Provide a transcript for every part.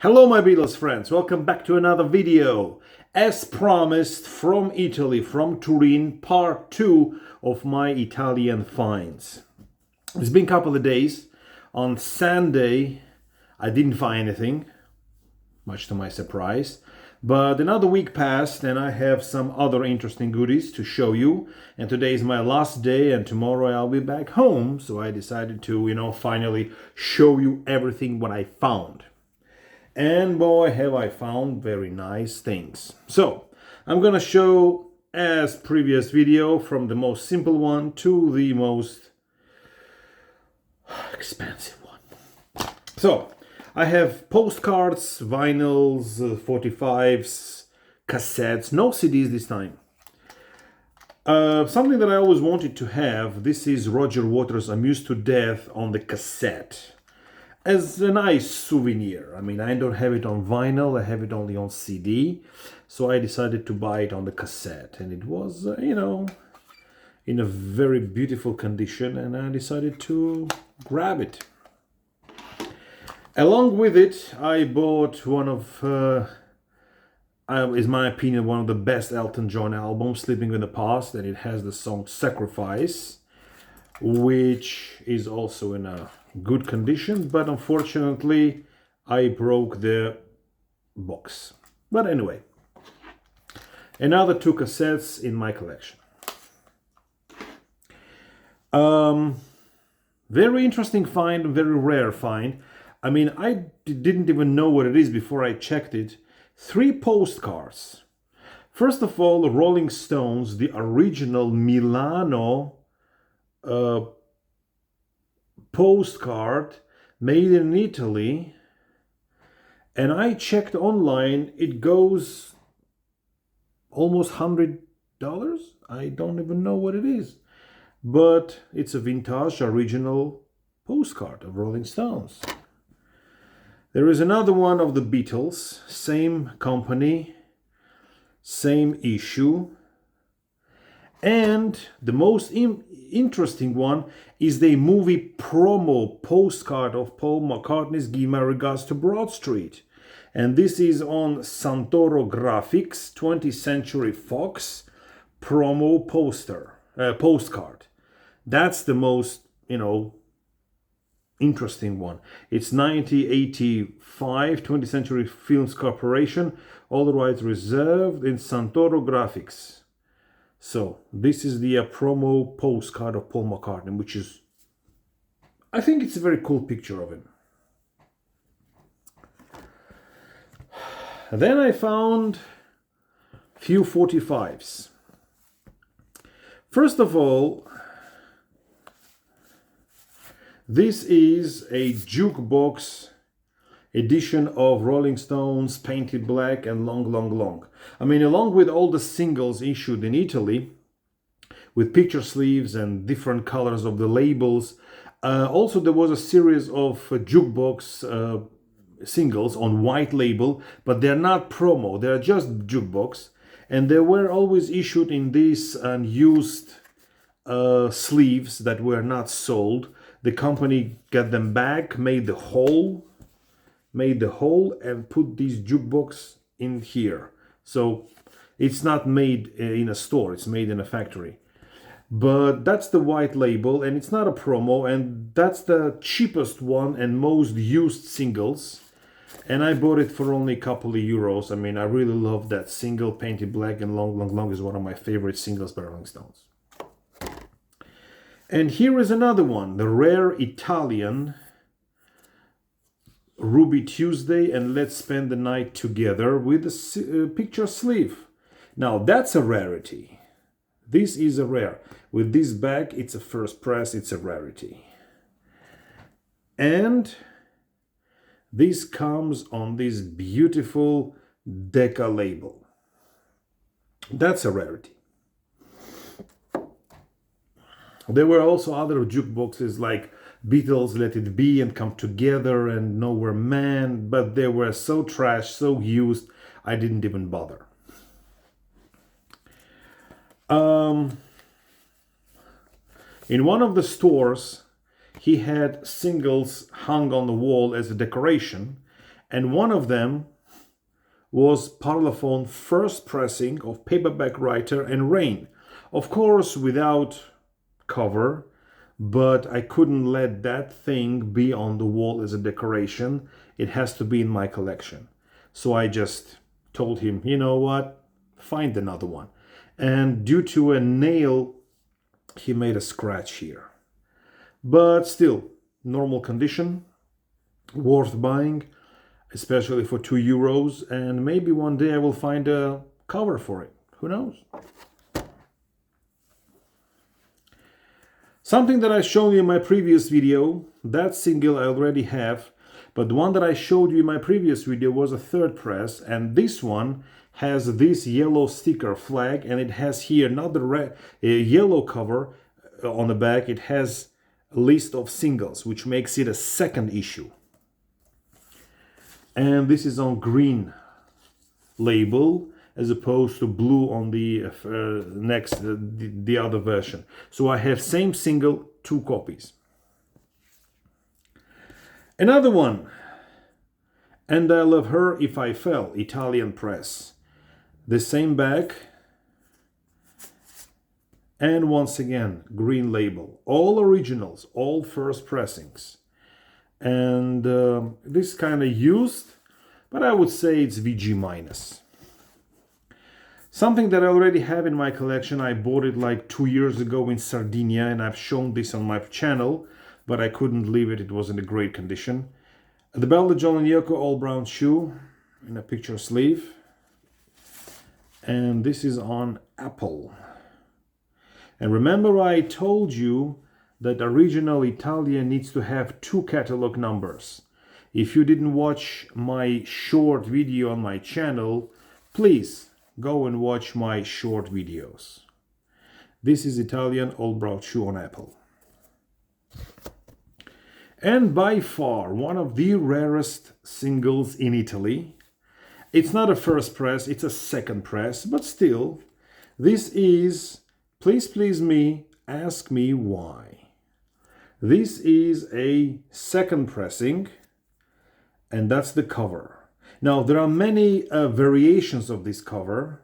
Hello my Beatles friends, welcome back to another video. As promised, from Italy, from Turin, part 2 of my Italian finds. It's been a couple of days. On Sunday I didn't find anything, much to my surprise. But another week passed and I have some other interesting goodies to show you. And today is my last day and tomorrow I'll be back home. So I decided to, finally show you everything what I found. And boy, have I found very nice things. So I'm gonna show, as previous video, from the most simple one to the most expensive one. So I have postcards, vinyls, 45s, cassettes, no CDs this time. Something that I always wanted to have, this is Roger Waters' Amused to Death on the cassette. As a nice souvenir. I mean, I don't have it on vinyl, I have it only on CD. So I decided to buy it on the cassette. And it was, in a very beautiful condition. And I decided to grab it. Along with it, I bought one of, is my opinion, one of the best Elton John albums, Sleeping in the Past. And it has the song Sacrifice, which is also in a good condition, but unfortunately I broke the box. But anyway, another 2 cassettes in my collection. Very interesting find, very rare find. I mean, I didn't even know what it is before I checked it. 3 postcards. First of all, Rolling Stones, the original Milano postcard made in Italy, and I checked online, it goes almost $100. I don't even know what it is, but it's a vintage original postcard of Rolling Stones. There is another one of the Beatles, same company, same issue. And the most interesting one is the movie promo postcard of Paul McCartney's Give My Regards to Broad Street. And this is on Santoro Graphics 20th Century Fox promo postcard. That's the most, interesting one. It's 1985, 20th Century Films Corporation, all the rights reserved in Santoro Graphics. So this is the promo postcard of Paul McCartney, which is, I think it's a very cool picture of him. Then I found a few 45s. First of all, this is a jukebox edition of Rolling Stones, painted black and long. I mean, along with all the singles issued in Italy, with picture sleeves and different colors of the labels, also there was a series of jukebox singles on white label, but they're not promo, they're just jukebox, and they were always issued in these unused sleeves that were not sold. The company got them back, made the hole and put these jukebox in here. So it's not made in a store, it's made in a factory. But that's the white label and it's not a promo, and that's the cheapest one and most used singles. And I bought it for only a couple of euros. I mean, I really love that single, painted black and long is one of my favorite singles by Rolling Stones. And here is another one, the rare Italian Ruby Tuesday and Let's Spend the Night Together with a picture sleeve. Now that's a rarity. This is a rare. With this back, it's a first press, it's a rarity. And this comes on this beautiful Decca label. That's a rarity. There were also other jukeboxes like Beatles, Let It Be and Come Together and Nowhere Man, but they were so trash, so used, I didn't even bother. In one of the stores, he had singles hung on the wall as a decoration, And one of them was Parlophone first pressing of Paperback Writer and Rain. Of course, without cover, but I couldn't let that thing be on the wall as a decoration. It has to be in my collection. So I just told him, you know what, find another one. And due to a nail, he made a scratch here. But still, normal condition, worth buying, especially for €2. And maybe one day I will find a cover for it. Who knows? Something that I showed you in my previous video, that single I already have, but the one that I showed you in my previous video was a third press, and this one has this yellow sticker flag, and it has here not the red, yellow cover on the back, it has a list of singles, which makes it a second issue. And this is on green label, as opposed to blue on the the other version. So I have same single, 2 copies. Another one, And I Love Her If I Fell, Italian press. The same back, and once again, green label. All originals, all first pressings. And this kind of used, but I would say it's VG minus. Something that I already have in my collection, I bought it like 2 years ago in Sardinia, and I've shown this on my channel, but I couldn't leave it, it was in a great condition. The Bella John and Yoko all brown shoe in a picture sleeve. And this is on Apple. And remember I told you that original Italian needs to have 2 catalog numbers. If you didn't watch my short video on my channel, please go and watch my short videos. This is Italian all brown shoe on Apple. And by far one of the rarest singles in Italy. It's not a first press, it's a second press, but still, this is Please Please Me, Ask Me Why. This is a second pressing, and that's the cover. Now, there are many variations of this cover.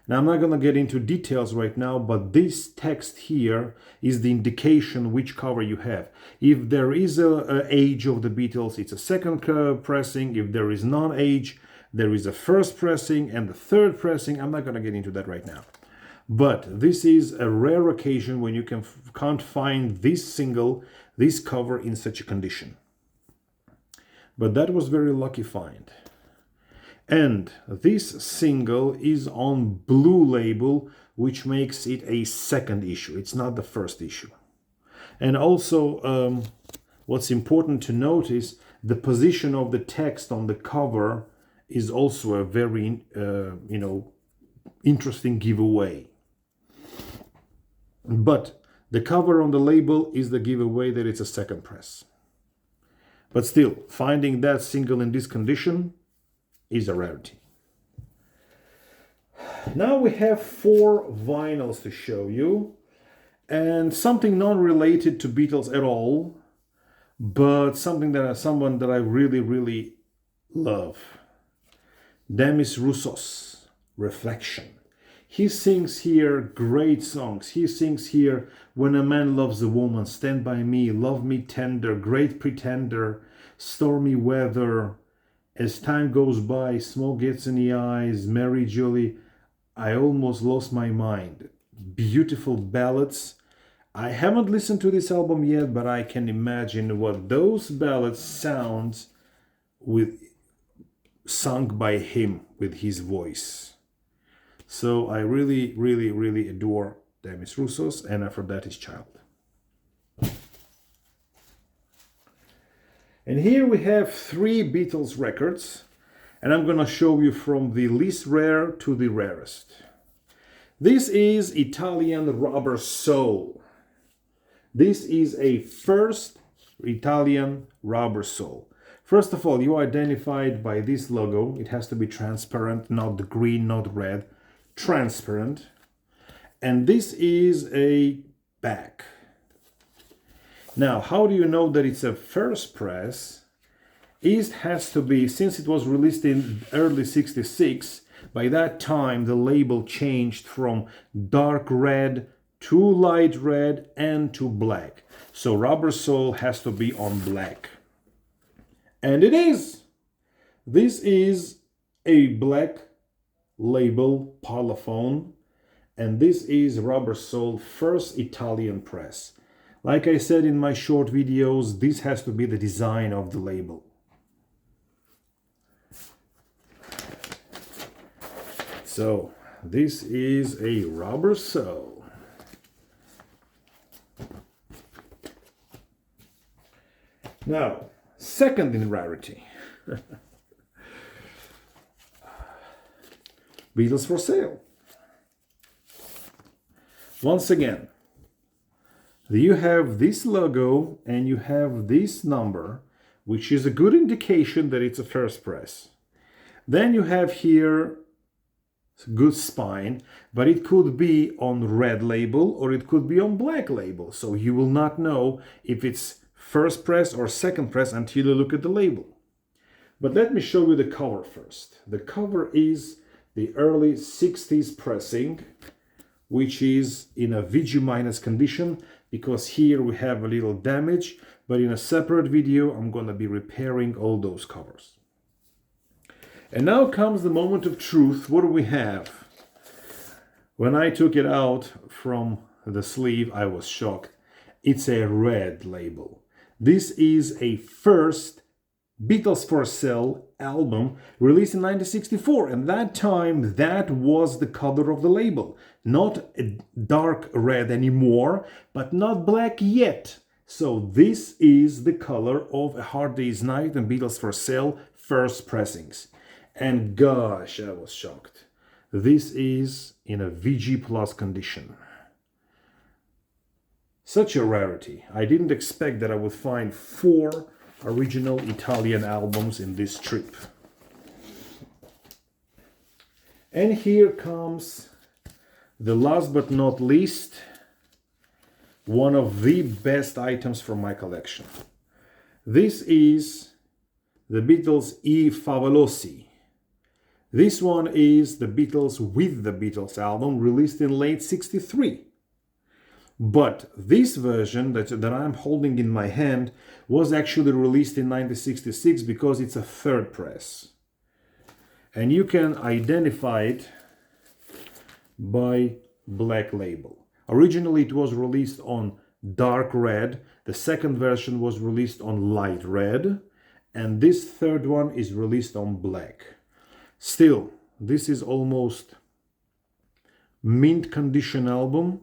Now, I'm not going to get into details right now, but this text here is the indication which cover you have. If there is a age of the Beatles, it's a second pressing. If there is non-age, there is a first pressing and the third pressing. I'm not going to get into that right now. But this is a rare occasion when you can't find this single, this cover in such a condition. But that was very lucky find. And this single is on blue label, which makes it a second issue. It's not the first issue. And also, what's important to notice, the position of the text on the cover is also a very, interesting giveaway. But the cover on the label is the giveaway that it's a second press. But still, finding that single in this condition is a rarity. Now we have 4 vinyls to show you, and something non-related to Beatles at all, but someone that I really, really love. Demis Roussos, Reflection. He sings here great songs. He sings here When a Man Loves a Woman, Stand By Me, Love Me Tender, Great Pretender, Stormy Weather, As Time Goes By, Smoke Gets in the Eyes, Mary Julie, I Almost Lost My Mind. Beautiful ballads. I haven't listened to this album yet, but I can imagine what those ballads sound sung by him with his voice. So I really, really, really adore Demis Roussos, and after that his child. And here we have 3 Beatles records, and I'm going to show you from the least rare to the rarest. This is Italian Rubber Soul. This is a first Italian Rubber Soul. First of all, you are identified by this logo. It has to be transparent, not green, not red. Transparent. And this is a back. Now, how do you know that it's a first press? It has to be, since it was released in early 66, by that time the label changed from dark red to light red and to black. So rubber sole has to be on black. And it is. This is a black label Parlophone, and this is rubber sole first Italian press. Like I said in my short videos, this has to be the design of the label. So this is a rubber sole. Now, second in rarity. Beatles for sale. Once again, you have this logo and you have this number, which is a good indication that it's a first press. Then you have here good spine, but it could be on red label or it could be on black label. So you will not know if it's first press or second press until you look at the label. But let me show you the cover first. The cover is the early 60s pressing, which is in a VG- condition, because here we have a little damage, but in a separate video I'm going to be repairing all those covers. And now comes the moment of truth. What do we have? When I took it out from the sleeve, I was shocked. It's a red label. This is a first Beatles for Sale album released in 1964, and that time that was the color of the label. Not a dark red anymore, but not black yet. So this is the color of A Hard Day's Night and Beatles for Sale first pressings. And gosh, I was shocked. This is in a VG Plus condition. Such a rarity. I didn't expect that I would find 4 original Italian albums in this trip. And here comes the last but not least, one of the best items from my collection. This is the Beatles I Favolosi. This one is the Beatles with the Beatles album released in late 63. But this version that I'm holding in my hand was actually released in 1966 because it's a third press. And you can identify it by black label. Originally it was released on dark red. The second version was released on light red. And this third one is released on black. Still, this is almost mint condition album,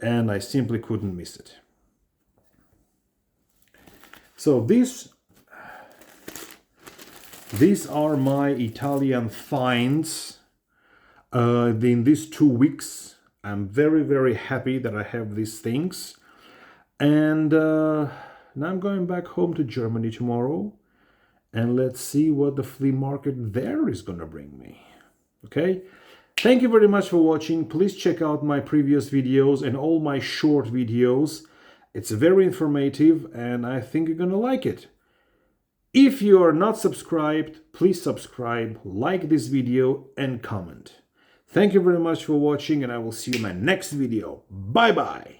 and I simply couldn't miss it. So these are my Italian finds in these 2 weeks. I'm very, very happy that I have these things. And now I'm going back home to Germany tomorrow. And let's see what the flea market there is going to bring me. Okay? Thank you very much for watching. Please check out my previous videos and all my short videos. It's very informative and I think you're going to like it. If you are not subscribed, please subscribe, like this video and comment. Thank you very much for watching and I will see you in my next video. Bye bye.